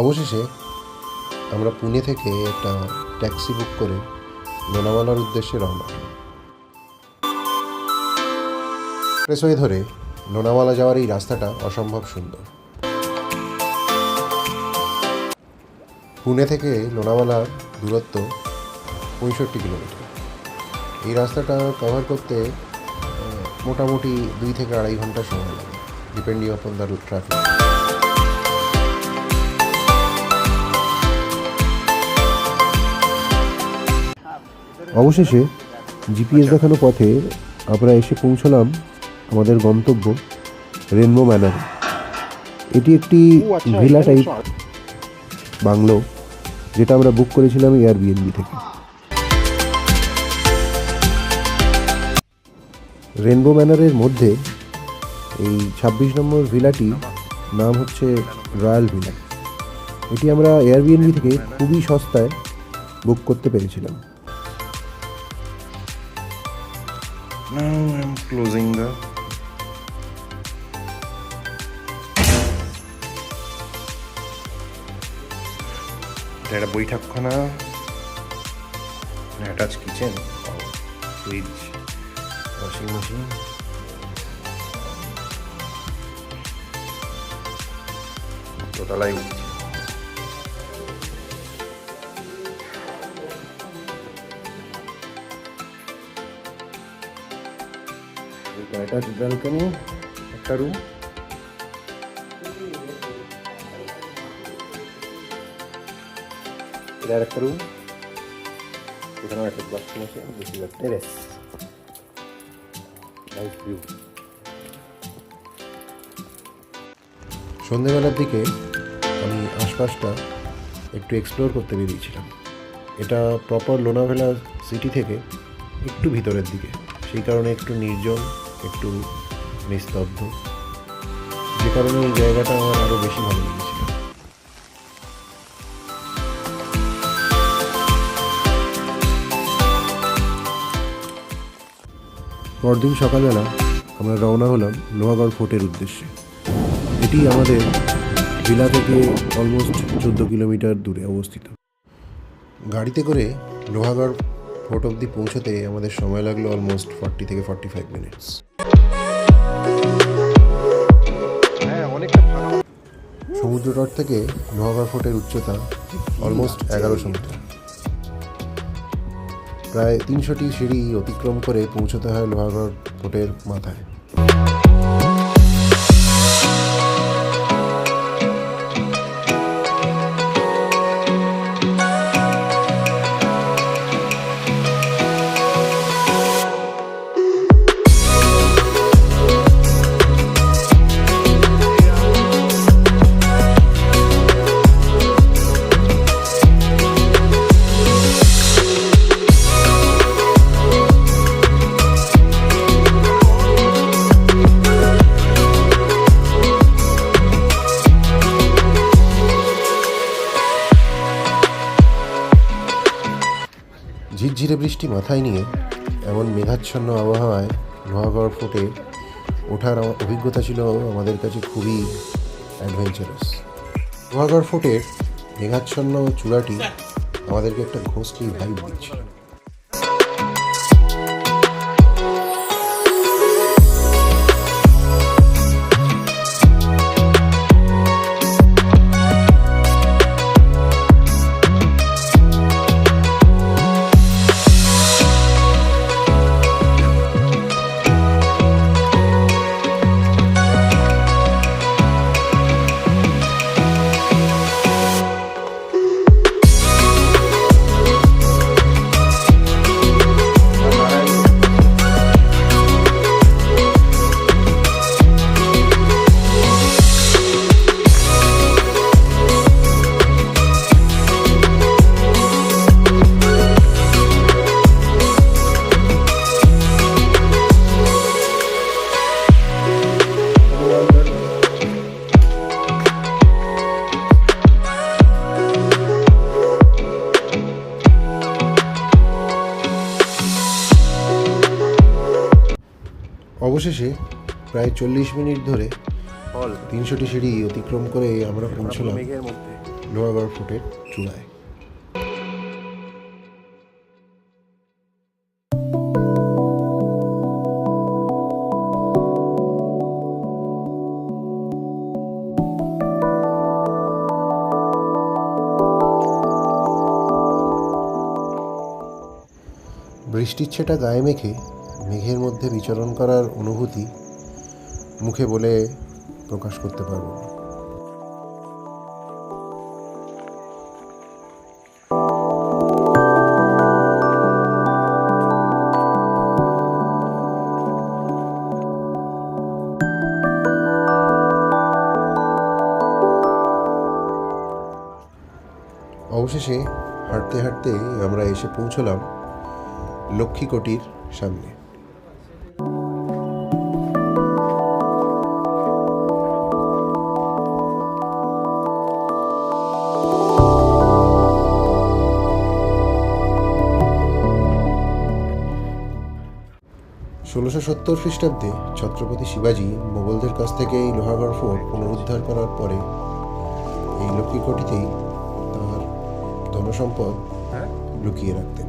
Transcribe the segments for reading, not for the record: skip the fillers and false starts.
অবশেষে আমরা পুনে থেকে একটা ট্যাক্সি বুক করে লোনাওয়ালার উদ্দেশ্যে রওনা হলাম। এক্সপ্রেসওয়ে ধরে লোনাওয়ালা যাওয়ার এই রাস্তাটা অসম্ভব সুন্দর। পুনে থেকে লোনাওয়ালার দূরত্ব 65 কিলোমিটার। এই রাস্তাটা কভার করতে মোটামুটি 2 থেকে 2.5 ঘন্টা সময় লাগে, ডিপেন্ডিং অন দ্য ট্রাফিক। অবশেষে জিপিএস দেখানো পথে আমরা এসে পৌঁছলাম আমাদের গন্তব্য রেনবো ম্যানারে। এটি একটি ভিলা টাইপ বাংলো, যেটা আমরা বুক করেছিলাম এয়ারবিএনবি থেকে। রেনবো ম্যানারের মধ্যে এই 26 নম্বর ভিলাটি নাম হচ্ছে রয়্যাল ভিলা। এটি আমরা এয়ারবিএনবি থেকে খুবই সস্তায় বুক করতে পেরেছিলাম। Now I'm closing the এটা বৈঠকখানা, attach kitchen, fridge, washing machine. দোতলায় উঠছি। অ্যাটাচ ব্যালকনি, একটা রুম, এটা একটা রুম, এখানেও একটা বাথরুম আছে, বেশি টেরেস, নাইস ভিউ। সন্ধেবেলার দিকে আমি আশপাশটা একটু এক্সপ্লোর করতে বেরিয়েছিলাম। এটা প্রপার লোনাভেলা সিটি থেকে একটু ভিতরের দিকে, সেই কারণে একটু নির্জন, একটু নিস্তব্ধ, যে কারণে এই জায়গাটা আমার আরও বেশি ভালো লেগেছিল। পরদিন সকালবেলা আমরা রওনা হলাম লোহাগড় ফোর্টের উদ্দেশ্যে। এটি আমাদের ভিলা থেকে অলমোস্ট 14 কিলোমিটার দূরে অবস্থিত। গাড়িতে করে লোহাগড় ফোর্ট অবধি পৌঁছতে আমাদের সময় লাগলো অলমোস্ট 40 থেকে 45 মিনিটস। সমুদ্র তট থেকে লোহাগড় ফোর্টের উচ্চতা অলমোস্ট 1100 মিটার। প্রায় 300টি সিঁড়ি অতিক্রম করে পৌঁছতে হয় লোহাগড় ফোর্টের মাথায়। ঝিরঝিরে বৃষ্টি মাথায় নিয়ে এমন মেঘাচ্ছন্ন আবহাওয়ায় লোহাগড় ফোর্টে ওঠার অভিজ্ঞতা ছিল আমাদের কাছে খুবই অ্যাডভেঞ্চারাস। লোহাগড় ফোর্টের মেঘাচ্ছন্ন চূড়াটি আমাদেরকে একটা ঘোস্টলি ভাইব দিচ্ছিল। অবশেষে প্রায় 40 মিনিট ধরে 300টি সিঁড়ি অতিক্রম করে আমরা পৌঁছলাম লোহাগড় ফোর্টের চূড়ায়। বৃষ্টির ছেটা গায়ে মেখে মেঘের মধ্যে বিচরণ করার অনুভূতি মুখে বলে প্রকাশ করতে পারব না। অবশেষে হাঁটতে হাঁটতে আমরা এসে পৌঁছলাম লক্ষ্মীকোটির সামনে। ষোলোশো 1670 খ্রিস্টাব্দে ছত্রপতি শিবাজী মোগলদের কাছ থেকে এই লোহাগড় ফোর্ট পুনরুদ্ধার করার পরে এই লক্ষ্মীকোটিতেই তার ধনসম্পদ লুকিয়ে রাখতেন।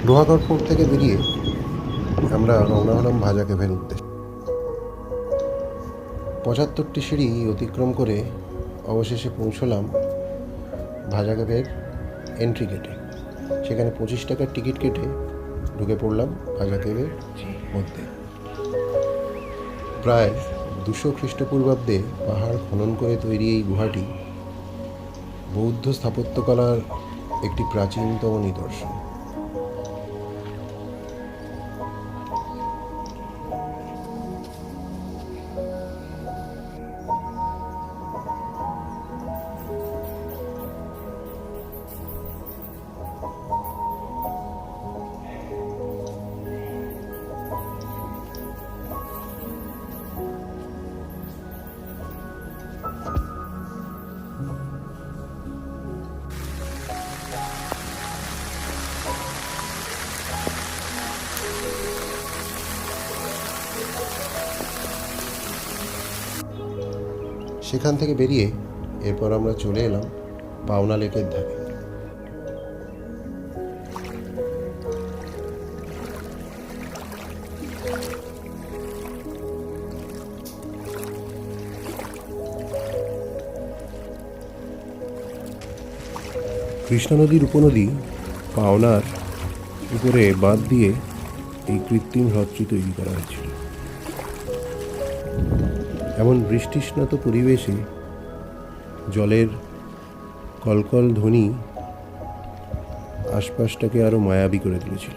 লোহাগড় ফোর্ট থেকে বেরিয়ে আমরা রওনা হলাম ভাজা কেভের উদ্দেশ্যে। 75টি সিঁড়ি অতিক্রম করে অবশেষে পৌঁছলাম ভাজা কেভের এন্ট্রি গেটে। সেখানে 25 টাকার টিকিট কেটে ঢুকে পড়লাম ভাজা কেভের মধ্যে। প্রায় 200 খ্রিস্টপূর্বাব্দে পাহাড় খনন করে তৈরি এই গুহাটি বৌদ্ধ স্থাপত্যকলার একটি প্রাচীনতম নিদর্শন। সেখান থেকে বেরিয়ে এরপর আমরা চলে এলাম পাওনা লেকের ধারে। কৃষ্ণা নদীর উপনদী পাওনার উপরে বাঁধ দিয়ে এই কৃত্রিম হ্রদটি তৈরি করা হয়েছিল। এমন বৃষ্টিস্নাত পরিবেশে জলের কলকল ধ্বনি আশপাশটাকে আরো মায়াবী করে তুলেছিল।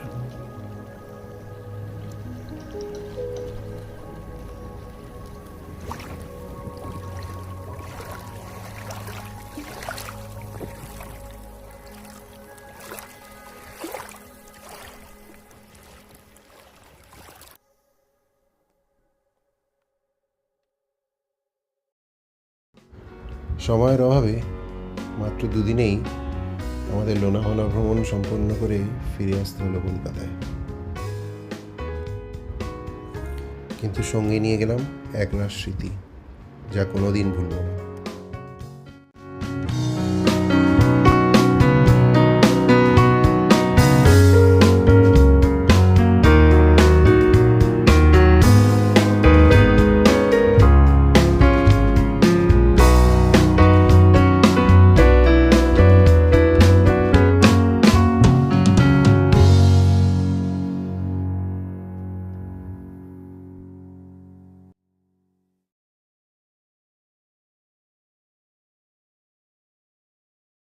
সময়ের অভাবে মাত্র দুদিনেই আমাদের লোনাভালা ভ্রমণ সম্পন্ন করে ফিরে আসতে হলো কলকাতায়। কিন্তু সঙ্গে নিয়ে গেলাম এক রাশ স্মৃতি, যা কোনোদিন ভুলব না।